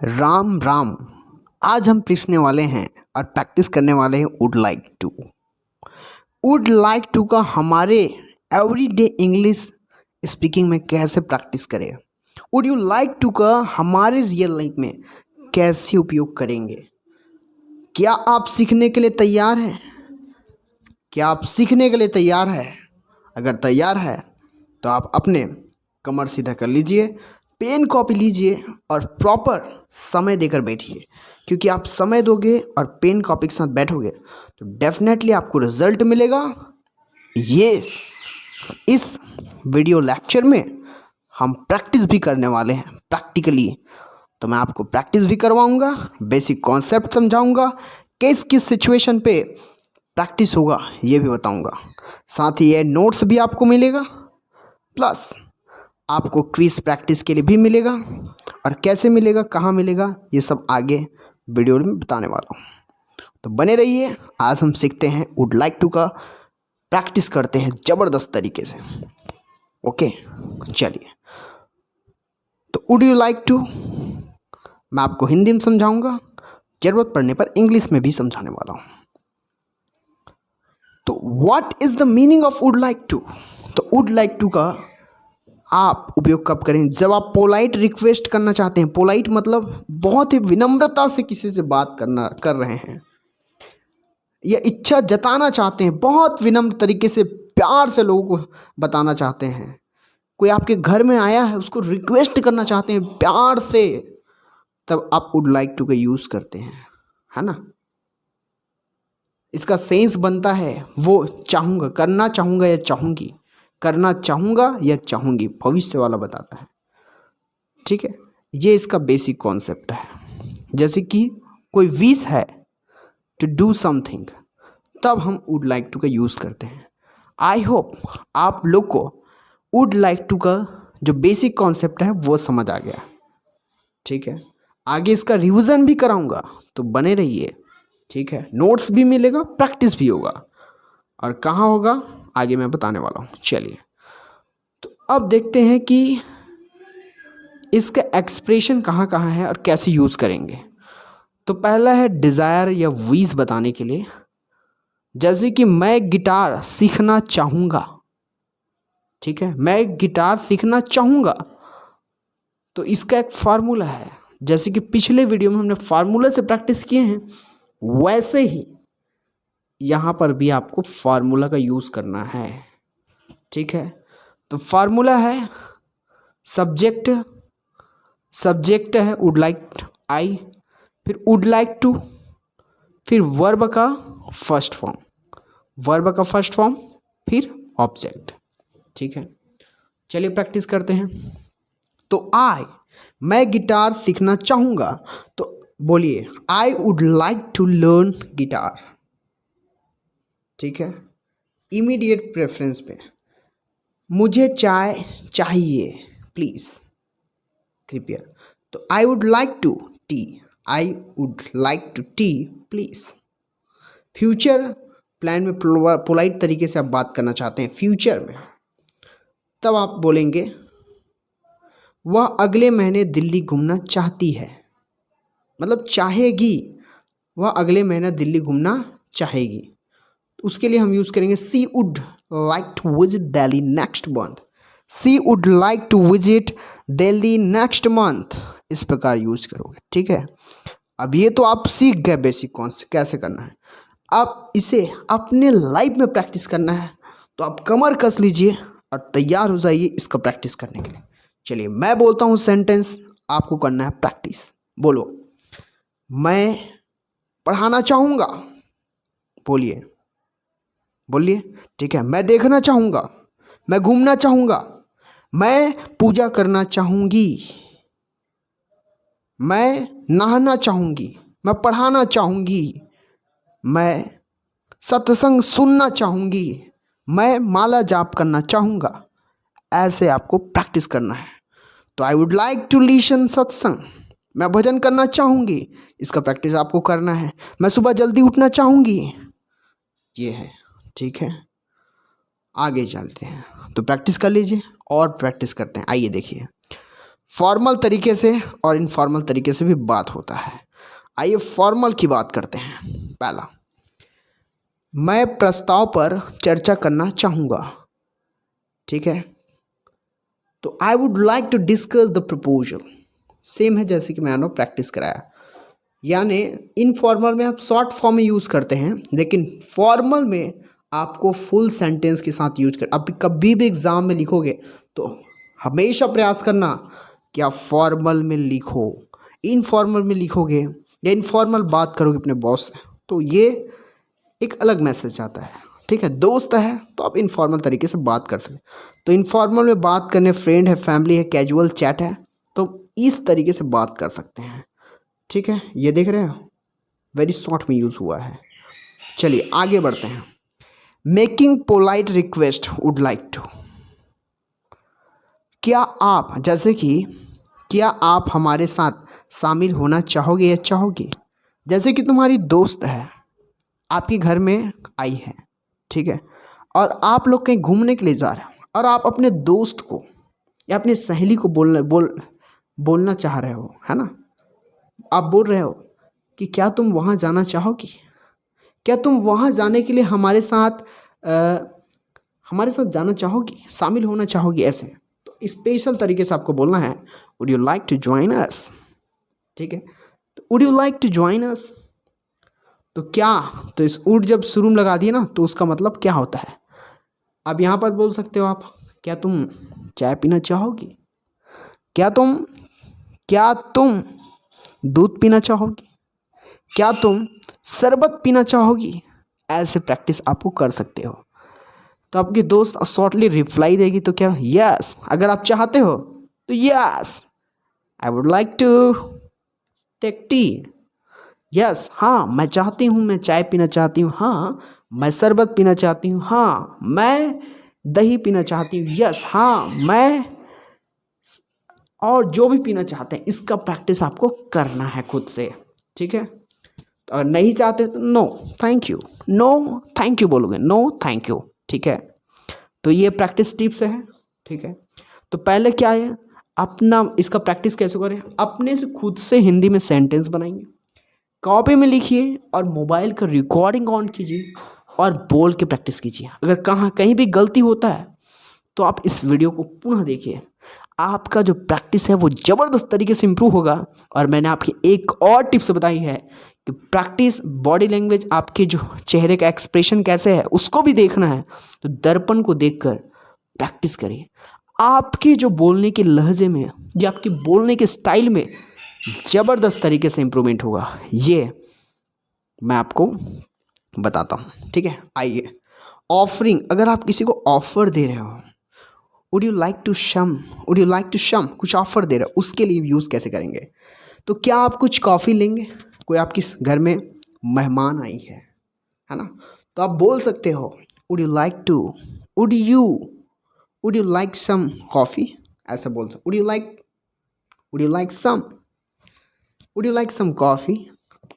राम राम। आज हम सीखने वाले हैं और प्रैक्टिस करने वाले हैं would like to. Would like to का हमारे एवरीडे इंग्लिश स्पीकिंग में कैसे प्रैक्टिस करें, वुड यू लाइक टू का हमारे रियल लाइफ में कैसे उपयोग करेंगे। क्या आप सीखने के लिए तैयार हैं? क्या आप सीखने के लिए तैयार हैं? अगर तैयार है तो आप अपने कमर सीधा कर लीजिए, पेन कॉपी लीजिए और प्रॉपर समय देकर बैठिए, क्योंकि आप समय दोगे और पेन कॉपी के साथ बैठोगे तो डेफिनेटली आपको रिजल्ट मिलेगा। ये इस वीडियो लेक्चर में हम प्रैक्टिस भी करने वाले हैं प्रैक्टिकली, तो मैं आपको प्रैक्टिस भी करवाऊंगा, बेसिक कॉन्सेप्ट समझाऊंगा, किस किस सिचुएशन पे प्रैक्टिस होगा ये भी बताऊंगा। साथ ही ये नोट्स भी आपको मिलेगा, प्लस आपको क्विज प्रैक्टिस के लिए भी मिलेगा। और कैसे मिलेगा, कहाँ मिलेगा, ये सब आगे वीडियो में बताने वाला हूँ, तो बने रहिए। आज हम सीखते हैं वुड लाइक टू का, प्रैक्टिस करते हैं ज़बरदस्त तरीके से। ओके चलिए, तो वुड यू लाइक टू मैं आपको हिंदी में समझाऊंगा, ज़रूरत पड़ने पर इंग्लिश में भी समझाने वाला हूँ। तो what is the meaning of would like to? तो वुड लाइक टू का आप उपयोग कब करें? जब आप पोलाइट रिक्वेस्ट करना चाहते हैं। पोलाइट मतलब बहुत ही विनम्रता से किसी से बात कर रहे हैं या इच्छा जताना चाहते हैं, बहुत विनम्र तरीके से प्यार से लोगों को बताना चाहते हैं। कोई आपके घर में आया है, उसको रिक्वेस्ट करना चाहते हैं प्यार से, तब आप वुड लाइक टू का यूज़ करते हैं, है ना। इसका सेंस बनता है वो चाहूँगा, करना चाहूँगा या चाहूँगी, करना चाहूँगा या चाहूँगी, भविष्य वाला बताता है। ठीक है, ये इसका बेसिक कॉन्सेप्ट है। जैसे कि कोई विश है टू डू समथिंग, तब हम वुड लाइक टू का यूज़ करते हैं। आई होप आप लोग को वुड लाइक टू का जो बेसिक कॉन्सेप्ट है वो समझ आ गया। ठीक है, आगे इसका रिवीजन भी कराऊंगा, तो बने रहिए। ठीक है, नोट्स भी मिलेगा, प्रैक्टिस भी होगा, और कहाँ होगा आगे मैं बताने वाला हूँ। चलिए, तो अब देखते हैं कि इसका एक्सप्रेशन कहाँ कहाँ है और कैसे यूज़ करेंगे। तो पहला है डिज़ायर या विश बताने के लिए, जैसे कि मैं गिटार सीखना चाहूँगा। ठीक है, मैं गिटार सीखना चाहूँगा, तो इसका एक फार्मूला है। जैसे कि पिछले वीडियो में हमने फार्मूला से प्रैक्टिस किए हैं, वैसे ही यहाँ पर भी आपको फार्मूला का यूज़ करना है। ठीक है, तो फार्मूला है सब्जेक्ट, सब्जेक्ट है वुड लाइक आई, फिर वुड लाइक टू, फिर वर्ब का फर्स्ट फॉर्म, वर्ब का फर्स्ट फॉर्म, फिर ऑब्जेक्ट। ठीक है, चलिए प्रैक्टिस करते हैं। तो मैं गिटार सीखना चाहूँगा, तो बोलिए I would like to learn guitar. ठीक है, इमीडिएट प्रेफरेंस पे मुझे चाय चाहिए प्लीज़, कृपया। तो I would like to tea, I would like to tea please. Future plan में पोलाइट तरीके से आप बात करना चाहते हैं फ्यूचर में, तब आप बोलेंगे वह अगले महीने दिल्ली घूमना चाहती है, मतलब चाहेगी, वह अगले महीने दिल्ली घूमना चाहेगी। उसके लिए हम यूज़ करेंगे she would like to visit Delhi next month, she would like to visit Delhi next month, इस प्रकार यूज़ करोगे। ठीक है, अब ये तो आप सीख गए बेसिक कॉन्सेप्ट कैसे करना है। अब इसे अपने लाइफ में प्रैक्टिस करना है, तो आप कमर कस लीजिए और तैयार हो जाइए इसका प्रैक्टिस करने के लिए। चलिए, मैं बोलता हूँ सेंटेंस, आपको करना है प्रैक्टिस। बोलो, मैं पढ़ाना चाहूँगा, बोलिए बोलिए। ठीक है, मैं देखना चाहूँगा, मैं घूमना चाहूँगा, मैं पूजा करना चाहूँगी, मैं नहाना चाहूँगी, मैं पढ़ाना चाहूँगी, मैं सत्संग सुनना चाहूँगी, मैं माला जाप करना चाहूँगा। ऐसे आपको प्रैक्टिस करना है। तो I would like to listen satsang, मैं भजन करना चाहूँगी, इसका प्रैक्टिस आपको करना है। मैं सुबह जल्दी उठना चाहूँगी, ये है। ठीक है, आगे चलते हैं, तो प्रैक्टिस कर लीजिए और प्रैक्टिस करते हैं। आइए देखिए, फॉर्मल तरीके से और इनफॉर्मल तरीके से भी बात होता है। आइए फॉर्मल की बात करते हैं। पहला, मैं प्रस्ताव पर चर्चा करना चाहूँगा। ठीक है, तो I would like to discuss the proposal. Same है जैसे कि मैंने प्रैक्टिस कराया। यानी इनफॉर्मल में आप शॉर्ट फॉर्म में यूज़ करते हैं, लेकिन फॉर्मल में आपको फुल सेंटेंस के साथ यूज कर। अब कभी भी एग्ज़ाम में लिखोगे तो हमेशा प्रयास करना कि आप फॉर्मल में लिखो। इनफॉर्मल में लिखोगे या इनफॉर्मल बात करोगे अपने बॉस से तो ये एक अलग मैसेज आता है। ठीक है, दोस्त है तो आप इनफॉर्मल तरीके से बात कर सकते। तो इनफॉर्मल में बात करने, फ्रेंड है, फैमिली है, कैजुअल चैट है, तो इस तरीके से बात कर सकते हैं। ठीक है, ये देख रहे हो, वेरी शॉर्ट में यूज़ हुआ है। चलिए आगे बढ़ते हैं। Making polite request would like to. क्या आप, जैसे कि क्या आप हमारे साथ शामिल होना चाहोगे या चाहोगी। जैसे कि तुम्हारी दोस्त है, आपके घर में आई है, ठीक है, और आप लोग कहीं घूमने के लिए जा रहे हो और आप अपने दोस्त को या अपनी सहेली को बोलना चाह रहे हो, है ना। आप बोल रहे हो कि क्या तुम वहाँ जाना चाहोगी, क्या तुम वहाँ जाने के लिए हमारे साथ जाना चाहोगी, शामिल होना चाहोगी। ऐसे तो स्पेशल तरीके से आपको बोलना है would you like to join us. ठीक है, तो would you like to join us, तो क्या, तो इस वुड जब शुरू में लगा दिए ना तो उसका मतलब क्या होता है। अब यहाँ पर बोल सकते हो आप, क्या तुम चाय पीना चाहोगी, क्या तुम दूध पीना चाहोगी, क्या तुम शरबत पीना चाहोगी। ऐसे प्रैक्टिस आपको कर सकते हो। तो आपकी दोस्त शॉर्टली रिप्लाई देगी तो क्या, यस। अगर आप चाहते हो तो yes, I would like to take tea. Yes, हाँ मैं चाहती हूँ, मैं चाय पीना चाहती हूँ। हाँ मैं शरबत पीना चाहती हूँ। हाँ मैं दही पीना चाहती हूँ। यस, हाँ मैं, और जो भी पीना चाहते हैं इसका प्रैक्टिस आपको करना है खुद से। ठीक है, तो अगर नहीं चाहते तो no thank you, no thank you बोलोगे, नो थैंक यू। ठीक है, तो ये प्रैक्टिस टिप्स है। ठीक है, तो पहले क्या है, अपना इसका प्रैक्टिस कैसे करें, अपने से खुद से हिंदी में सेंटेंस बनाइए, कॉपी में लिखिए और मोबाइल का रिकॉर्डिंग ऑन कीजिए और बोल के प्रैक्टिस कीजिए। अगर कहीं भी गलती होता है तो आप इस वीडियो को पुनः देखिए, आपका जो प्रैक्टिस है वो ज़बरदस्त तरीके से इम्प्रूव होगा। और मैंने आपकी एक और टिप्स बताई है कि प्रैक्टिस बॉडी लैंग्वेज, आपके जो चेहरे का एक्सप्रेशन कैसे है उसको भी देखना है, तो दर्पण को देखकर प्रैक्टिस करिए। आपके जो बोलने के लहजे में या आपके बोलने के स्टाइल में ज़बरदस्त तरीके से इम्प्रूवमेंट होगा, ये मैं आपको बताता हूँ। ठीक है, आइए ऑफरिंग, अगर आप किसी को ऑफर दे रहे हो, वुड यू लाइक टू शम, कुछ ऑफर दे रहे हो, उसके लिए यूज़ कैसे करेंगे। तो क्या आप कुछ कॉफ़ी लेंगे, कोई आपके घर में मेहमान आई है ना, तो आप बोल सकते हो would you like some coffee. ऐसा बोल सकते, would you like some coffee.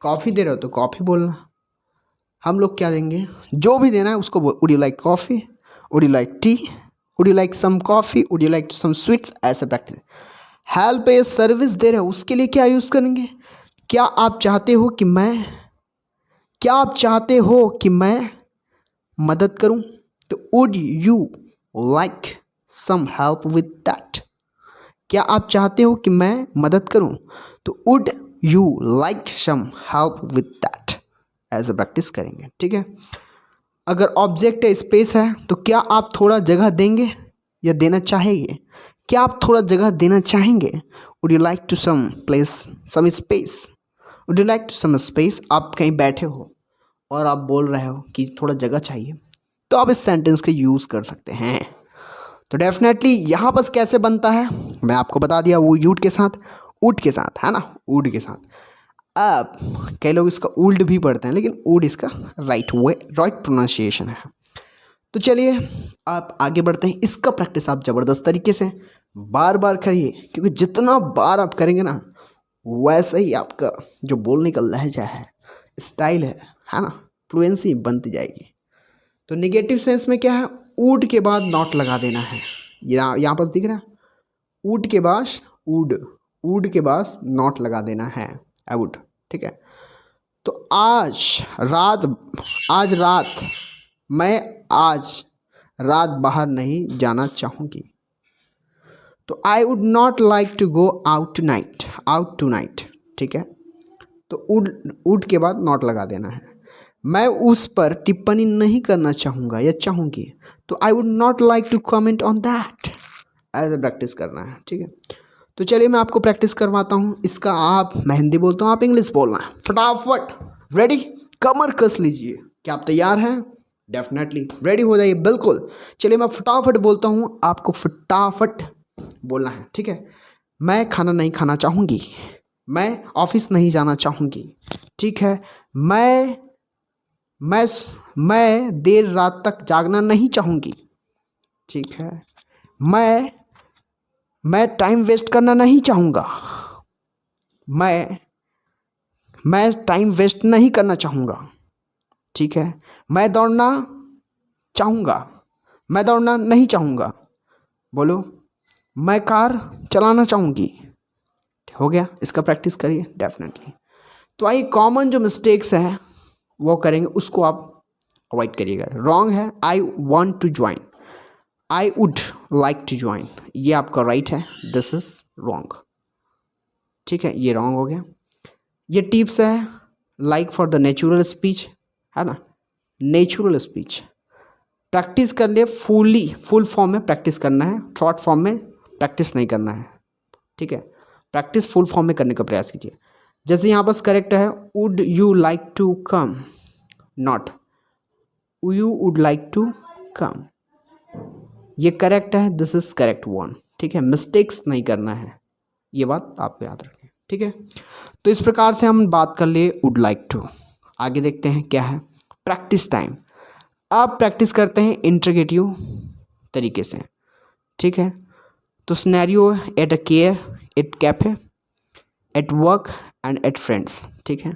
Coffee दे रहे हो तो कॉफ़ी बोलना। हम लोग क्या देंगे, जो भी देना है उसको would you like coffee, would you like tea, would you like some coffee, would you like some sweets. ऐसे प्रैक्टिस। हेल्प या सर्विस दे रहे हो उसके लिए क्या यूज़ करेंगे, क्या आप चाहते हो कि मैं मदद करूं, तो would you like some help with that. क्या आप चाहते हो कि मैं मदद करूं, तो would you like some help with that. ऐसे प्रैक्टिस करेंगे। ठीक है, अगर ऑब्जेक्ट है, स्पेस है, तो क्या आप थोड़ा जगह देंगे या देना चाहेंगे, क्या आप थोड़ा जगह देना चाहेंगे, would you like to some space, would you like to some space. आप कहीं बैठे हो और आप बोल रहे हो कि थोड़ा जगह चाहिए, तो आप इस सेंटेंस का यूज़ कर सकते हैं। तो डेफिनेटली यहाँ बस कैसे बनता है मैं आपको बता दिया, वो यूट के साथ, उड के साथ, है ना, उड के साथ। अब कई लोग इसका उल्ड भी पढ़ते हैं, लेकिन उड इसका राइट प्रोनाउंसिएशन है। तो चलिए आप आगे बढ़ते हैं। इसका प्रैक्टिस आप ज़बरदस्त तरीके से बार बार करिए, क्योंकि जितना बार आप करेंगे ना वैसे ही आपका जो बोलने का लहजा है, स्टाइल है ना, फ्लुएंसी बनती जाएगी। तो नेगेटिव सेंस में क्या है, वुड के बाद नॉट लगा देना है। यहाँ पास दिख रहा है, वुड के बाद वुड के बाद नॉट लगा देना है, आई वुड, ठीक है। तो आज रात बाहर नहीं जाना चाहूँगी। तो I would not like to go out tonight, ठीक है। तो वुड के बाद नॉट लगा देना है। मैं उस पर टिप्पणी नहीं करना चाहूँगा या चाहूँगी, तो I would not like to comment on that. ऐसे प्रैक्टिस करना है, ठीक है। तो चलिए मैं आपको प्रैक्टिस करवाता हूँ इसका। मैं हिंदी बोलता हूँ, आप इंग्लिश बोलना है फटाफट। रेडी? कमर कस लीजिए। क्या आप तैयार हैं? डेफिनेटली रेडी हो जाइए, बिल्कुल। चलिए मैं फटाफट बोलता हूँ, आपको फटाफट बोलना है, ठीक है। मैं खाना नहीं खाना चाहूँगी। मैं ऑफिस नहीं जाना चाहूँगी, ठीक है। मैं देर रात तक जागना नहीं चाहूँगी, ठीक है। मैं टाइम वेस्ट करना नहीं चाहूँगा। मैं टाइम वेस्ट नहीं करना चाहूँगा, ठीक है। मैं दौड़ना चाहूँगा। मैं दौड़ना नहीं चाहूँगा। बोलो। मैं कार चलाना चाहूँगी। हो गया? इसका प्रैक्टिस करिए डेफिनेटली। तो आइए कॉमन जो मिस्टेक्स हैं वो करेंगे, उसको आप अवॉइड करिएगा। रॉन्ग है I want to join, I would like to join, ये आपका राइट है, दिस इज रॉन्ग, ठीक है। ये रॉन्ग हो गया। ये टिप्स है like for the natural speech, है ना। नेचुरल स्पीच प्रैक्टिस कर लिए, फुल फॉर्म में प्रैक्टिस करना है, शॉर्ट फॉर्म में प्रैक्टिस नहीं करना है, ठीक है। प्रैक्टिस फुल फॉर्म में करने का प्रयास कीजिए। जैसे यहाँ बस करेक्ट है, would you like to come, not you would like to come, ये करेक्ट है, दिस इज करेक्ट वन, ठीक है। मिस्टेक्स नहीं करना है, ये बात आप याद रखें, ठीक है। तो इस प्रकार से हम बात कर लिए वुड लाइक टू। आगे देखते हैं क्या है प्रैक्टिस टाइम। आप प्रैक्टिस करते हैं इंटरगेटिव तरीके से, ठीक है। तो scenario at a care, at cafe, at work and at friends, ठीक है।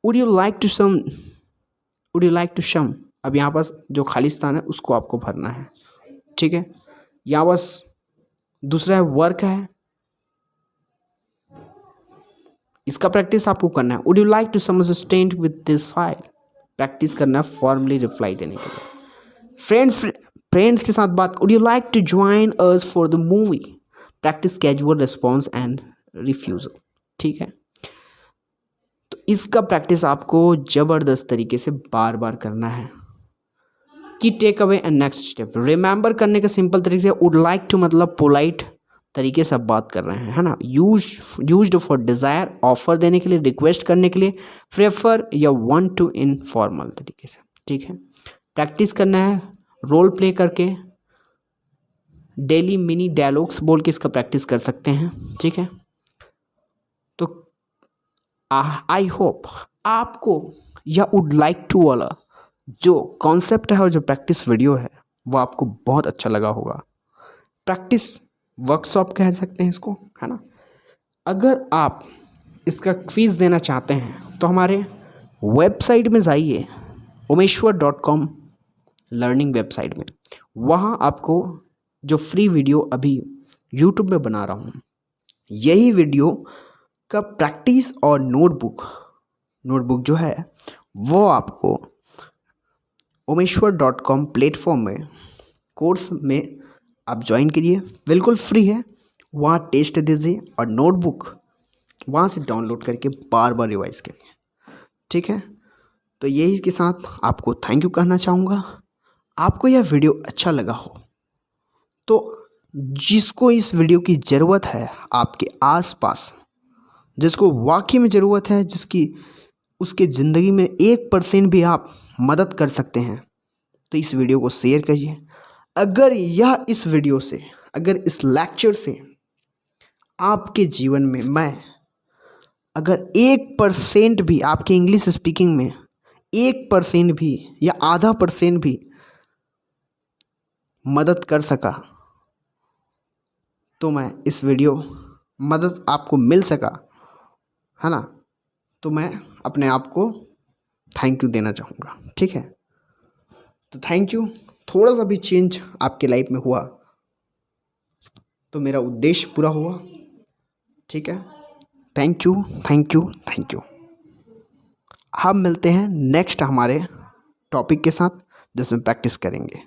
Would you like to some, अब यहाँ पर जो खाली स्थान है उसको आपको भरना है, ठीक है। यहाँ बस दूसरा है वर्क है, इसका प्रैक्टिस आपको करना है। Would you like to some assistant with this file, practice करना है फॉर्मली रिप्लाई देने के लिए। फ्रेंड्स के साथ बात, would you like to join us for the movie, practice casual response and refusal, ठीक है। तो इसका प्रैक्टिस आपको ज़बरदस्त तरीके से बार बार करना है। की take away and next step, remember करने का सिंपल तरीके से वुड लाइक टू मतलब पोलाइट तरीके से आप बात कर रहे हैं, है ना। यूज्ड फॉर डिज़ायर, ऑफर देने के लिए, रिक्वेस्ट करने के लिए, प्रेफर या वांट टू इनफॉर्मल तरीके से, ठीक है। प्रैक्टिस करना है रोल प्ले करके, डेली मिनी डायलॉग्स बोल के इसका प्रैक्टिस कर सकते हैं, ठीक है। तो आई होप आपको या वुड लाइक टू वाला जो कॉन्सेप्ट है और जो प्रैक्टिस वीडियो है वो आपको बहुत अच्छा लगा होगा। प्रैक्टिस वर्कशॉप कह सकते हैं इसको, है ना। अगर आप इसका फीस देना चाहते हैं तो हमारे वेबसाइट में जाइए, umeshwar.com लर्निंग वेबसाइट में, वहाँ आपको जो फ्री वीडियो अभी यूट्यूब में बना रहा हूँ, यही वीडियो का प्रैक्टिस और नोटबुक जो है वो आपको umeshwar.com प्लेटफॉर्म में कोर्स में आप ज्वाइन करिए, बिल्कुल फ्री है। वहाँ टेस्ट दीजिए और नोटबुक वहाँ से डाउनलोड करके बार बार रिवाइज करिए, ठीक है। तो यही के साथ आपको थैंक यू कहना चाहूँगा। आपको यह वीडियो अच्छा लगा हो तो जिसको इस वीडियो की ज़रूरत है आपके आसपास, जिसको वाकई में ज़रूरत है, जिसकी उसके ज़िंदगी में 1% भी आप मदद कर सकते हैं, तो इस वीडियो को शेयर करिए। अगर इस वीडियो से, अगर इस लेक्चर से आपके जीवन में अगर 1% भी आपके इंग्लिश स्पीकिंग में 1% भी या आधा % भी मदद कर सका, तो मैं इस वीडियो मदद आपको मिल सका, है ना, तो मैं अपने आप को थैंक यू देना चाहूँगा, ठीक है। तो थैंक यू। थोड़ा सा भी चेंज आपके लाइफ में हुआ तो मेरा उद्देश्य पूरा हुआ। ठीक है, thank you thank you thank you. हम मिलते हैं नेक्स्ट हमारे टॉपिक के साथ जिसमें प्रैक्टिस करेंगे।